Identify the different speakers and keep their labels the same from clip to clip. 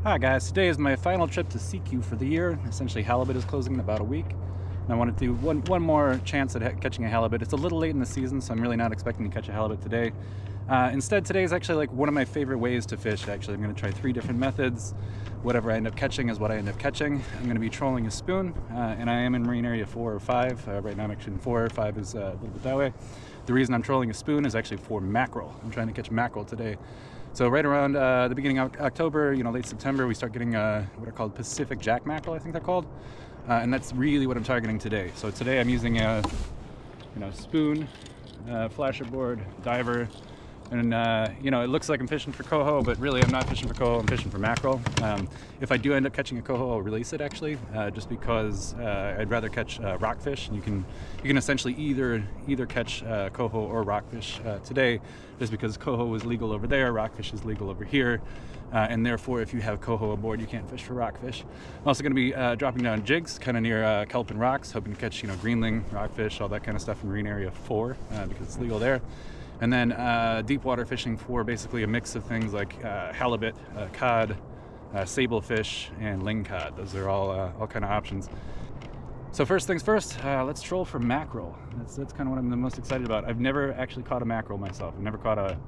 Speaker 1: Hi guys, today is my final trip to CQ for the year. Essentially halibut is closing in about a week. And I want to do one more chance at catching a halibut. It's a little late in the season, so I'm really not expecting to catch a halibut today. Instead, today is actually like one of my favorite ways to fish. Actually, I'm going to try 3 different methods. Whatever I end up catching is what I end up catching. I'm going to be trolling a spoon, and I am in marine area 4 or 5. Right now I'm actually in 4. 5 is a little bit that way. The reason I'm trolling a spoon is actually for mackerel. I'm trying to catch mackerel today. So right around the beginning of October, late September, we start getting what are called Pacific jack mackerel, I think they're called. And that's really what I'm targeting today. So today I'm using a spoon, flasher board, diver, and it looks like I'm fishing for coho, but really I'm not fishing for coho, I'm fishing for mackerel. If I do end up catching a coho, I'll release it actually, just because I'd rather catch rockfish. And you can essentially either catch coho or rockfish today, just because coho is legal over there, rockfish is legal over here. And therefore, if you have coho aboard, you can't fish for rockfish. I'm also going to be dropping down jigs kind of near kelp and rocks, hoping to catch greenling, rockfish, all that kind of stuff in marine area 4, because it's legal there. And then deep water fishing for basically a mix of things like halibut, cod, sablefish, and lingcod. Those are all kind of options. So first things first, let's troll for mackerel. That's kind of what I'm the most excited about. I've never actually caught a mackerel myself. I've never caught a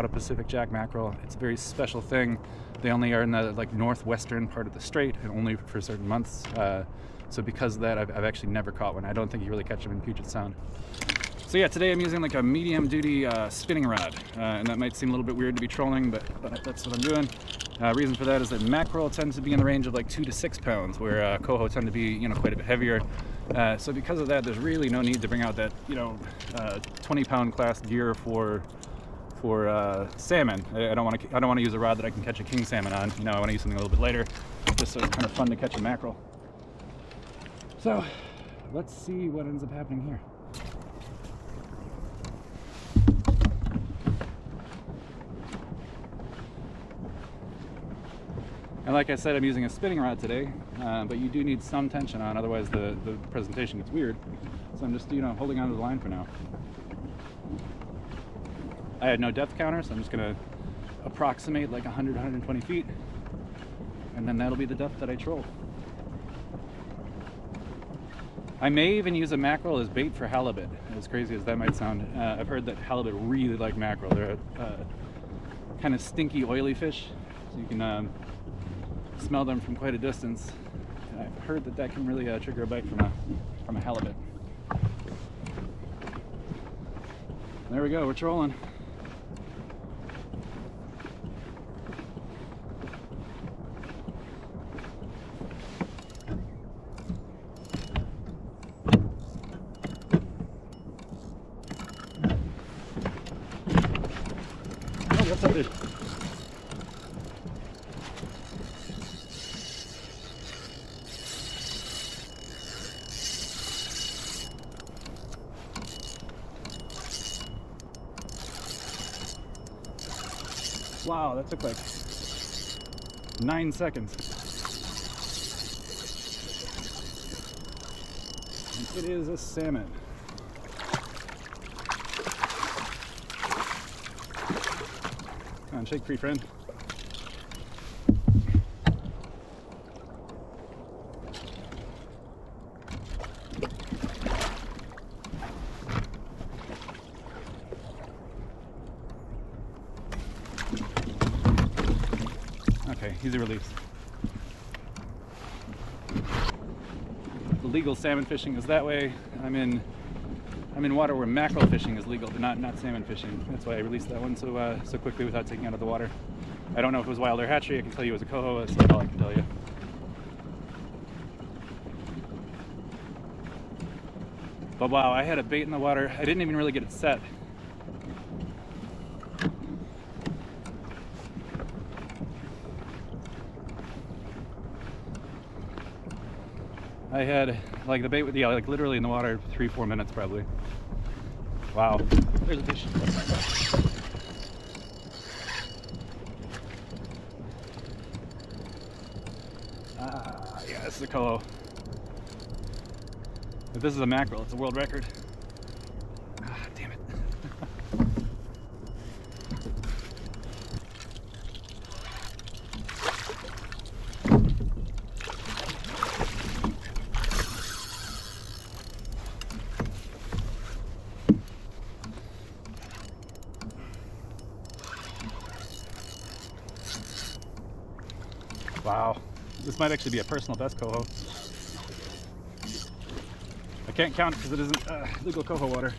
Speaker 1: Pacific jack mackerel. It's a very special thing. They only are in the northwestern part of the Strait, and only for certain months. So because of that, I've actually never caught one. I don't think you really catch them in Puget Sound. So yeah, today I'm using like a medium duty spinning rod, and that might seem a little bit weird to be trolling, but that's what I'm doing. Reason for that is that mackerel tends to be in the range of like 2 to 6 pounds, where coho tend to be quite a bit heavier. So because of that, there's really no need to bring out that 20-pound class gear for salmon. I don't want to use a rod that I can catch a king salmon on. I want to use something a little bit lighter, just so it's kind of fun to catch a mackerel. So let's see what ends up happening here. And like I said, I'm using a spinning rod today, but you do need some tension on, otherwise the presentation gets weird. So I'm just holding onto the line for now. I had no depth counter, so I'm just going to approximate like 100-120 feet, and then that'll be the depth that I troll. I may even use a mackerel as bait for halibut, as crazy as that might sound. I've heard that halibut really like mackerel. They're a kind of stinky, oily fish, so you can smell them from quite a distance. And I've heard that can really trigger a bite from a halibut. There we go, we're trolling. Oh, what's up, dude? Wow, that took like 9 seconds. And it is a salmon. Come on, shake free, friend. Okay, easy release. The legal salmon fishing is that way. I'm in water where mackerel fishing is legal, but not salmon fishing. That's why I released that one so quickly without taking it out of the water. I don't know if it was wild or hatchery. I can tell you it was a coho. That's all I can tell you. But wow, I had a bait in the water. I didn't even really get it set. I had like the bait with like literally in the water 3-4 minutes probably. Wow. There's a fish. Yeah, this is a coho. If this is a mackerel, it's a world record. Damn it. Wow, this might actually be a personal best coho. I can't count it because it isn't legal coho water.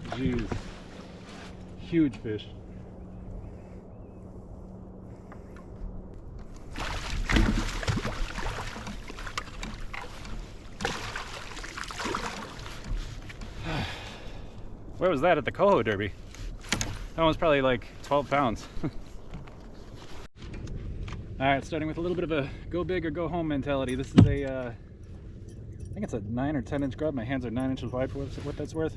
Speaker 1: Jeez, huge fish. Where was that at the coho derby? That one was probably like 12 pounds. Alright, starting with a little bit of a go big or go home mentality. This is a, I think it's a 9 or 10 inch grub. My hands are 9 inches wide for what that's worth.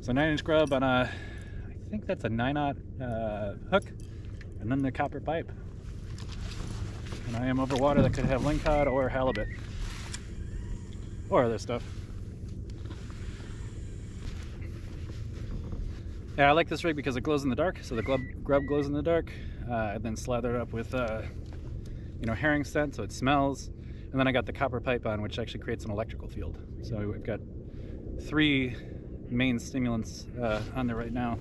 Speaker 1: So 9 inch grub on a, I think that's a 9/0 hook, and then the copper pipe. And I am over water that could have lingcod or halibut. Or other stuff. Yeah, I like this rig because it glows in the dark, so the grub glows in the dark, and then slather it up with, you know, herring scent, so it smells, and then I got the copper pipe on, which actually creates an electrical field. So we've got 3 main stimulants on there right now.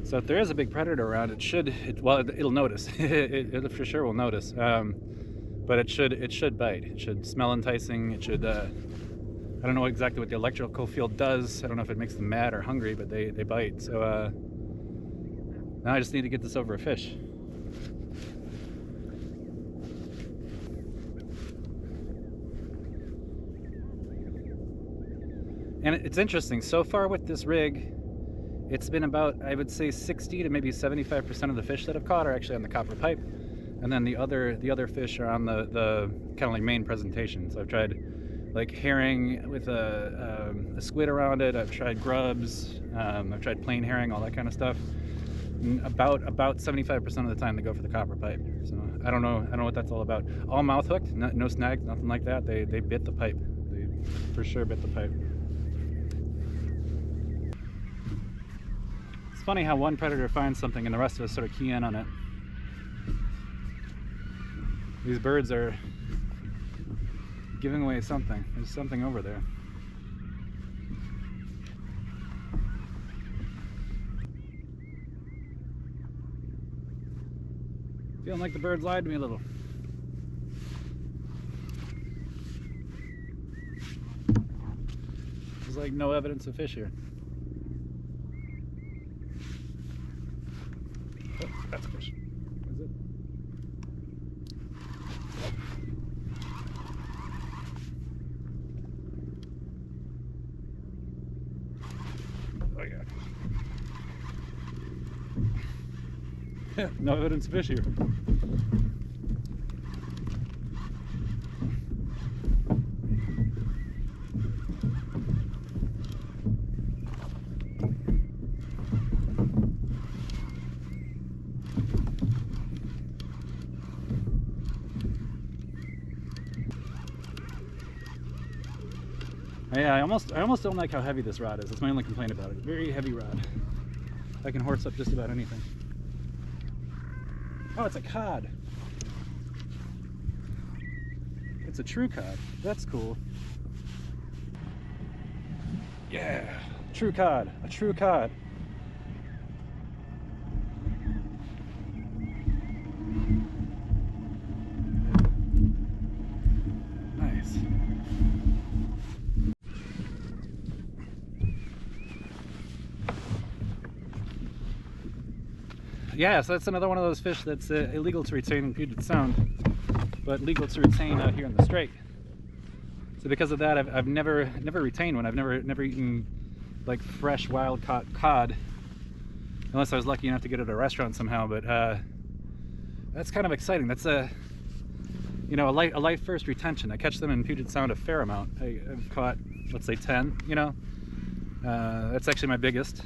Speaker 1: So if there is a big predator around, it'll notice. it for sure will notice, but it should bite. It should smell enticing. It should. I don't know exactly what the electrical field does. I don't know if it makes them mad or hungry, but they bite. So now I just need to get this over a fish. And it's interesting, so far with this rig, it's been about, I would say 60 to maybe 75% of the fish that I've caught are actually on the copper pipe. And then the other fish are on the kind of like main presentation. So I've tried like herring with a squid around it. I've tried grubs. I've tried plain herring, all that kind of stuff. And about 75% of the time they go for the copper pipe. So I don't know what that's all about. All mouth hooked, no snags, nothing like that. They bit the pipe. They for sure bit the pipe. It's funny how one predator finds something and the rest of us sort of key in on it. These birds are giving away something. There's something over there. Feeling like the birds lied to me a little. There's like no evidence of fish here. Oh, that's a fish. Is it? Oh yeah. No evidence of fish here. Yeah, I almost don't like how heavy this rod is. That's my only complaint about it. Very heavy rod. I can horse up just about anything. Oh, it's a cod. It's a true cod. That's cool. Yeah, true cod. A true cod. Nice. Yeah, so that's another one of those fish that's illegal to retain in Puget Sound, but legal to retain out here in the Strait. So because of that, I've never retained one. I've never eaten like fresh wild caught cod, unless I was lucky enough to get it at a restaurant somehow. But that's kind of exciting. That's a light first retention. I catch them in Puget Sound a fair amount. I've caught, let's say 10. You know, that's actually my biggest.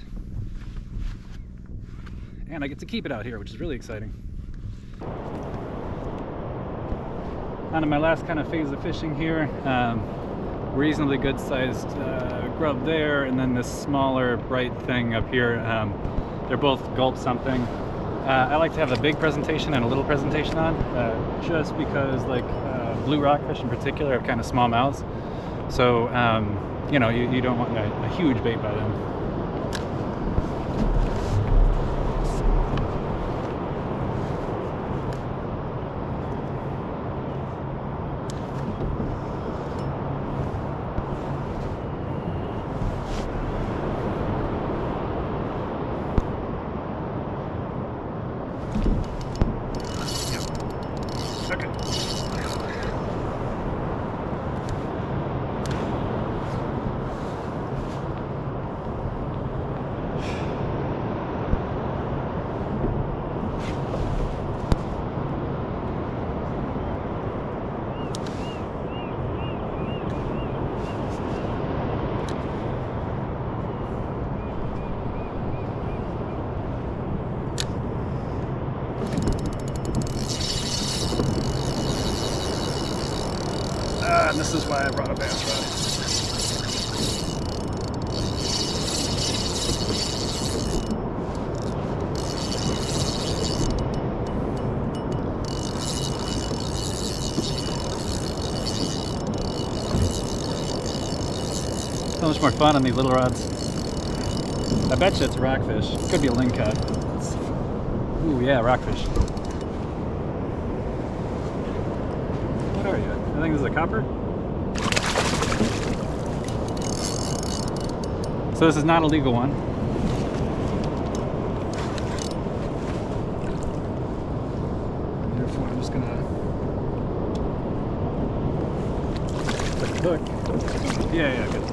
Speaker 1: And I get to keep it out here, which is really exciting. On to my last kind of phase of fishing here. Reasonably good sized grub there, and then this smaller bright thing up here. They're both gulp something. I like to have a big presentation and a little presentation on, just because like blue rockfish in particular have kind of small mouths. So you know, you don't want a huge bait by them. and this is why I brought a bass rod. So much more fun on these little rods. I bet you it's a rockfish. Could be a lingcod. Ooh, yeah, rockfish. What are you? I think this is a copper. So this is not a legal one. Therefore, I'm just gonna put the hook. Yeah, good.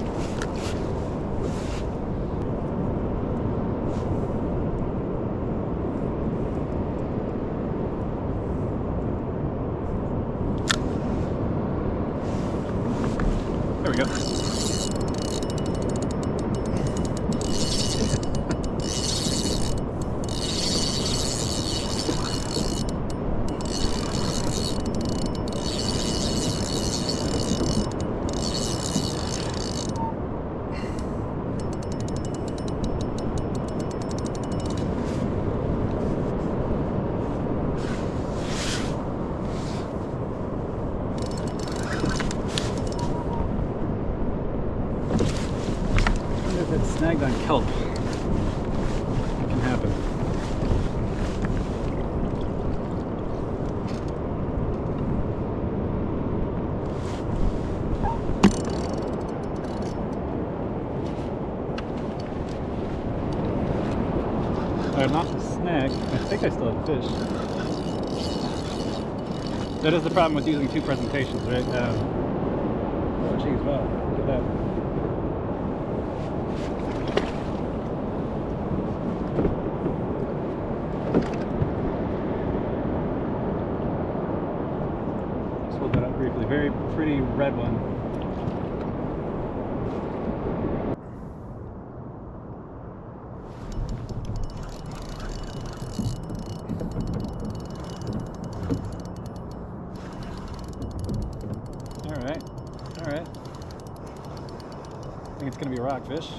Speaker 1: There we go. It's snagged on kelp. It can happen. Not the snag. I think I still have fish. That is the problem with using two presentations, right? Oh geez, wow, look at that. Briefly, very pretty red one. All right. I think it's gonna be a rockfish.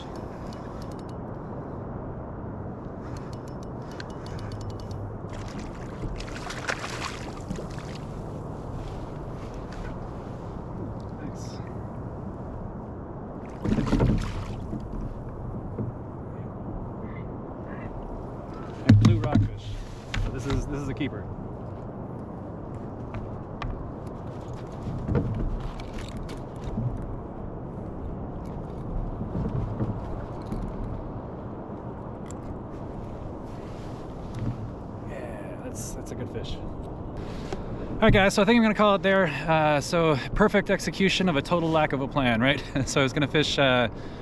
Speaker 1: And blue rockfish. So this is a keeper. Yeah, that's a good fish. Alright guys, so I think I'm going to call it there. So perfect execution of a total lack of a plan, right? So I was going to fish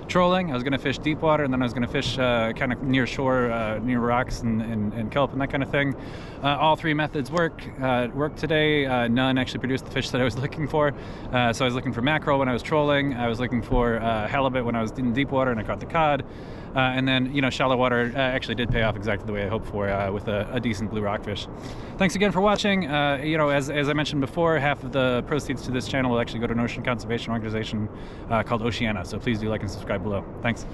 Speaker 1: trolling, I was going to fish deep water, and then I was going to fish kind of near shore, near rocks and kelp and that kind of thing. All three methods worked today. None actually produced the fish that I was looking for. So I was looking for mackerel when I was trolling, I was looking for halibut when I was in deep water and I caught the cod. And then, you know, shallow water actually did pay off exactly the way I hoped for with a decent blue rockfish. Thanks again for watching. You know, as I mentioned before, half of the proceeds to this channel will actually go to an ocean conservation organization called Oceana. So please do like and subscribe below. Thanks.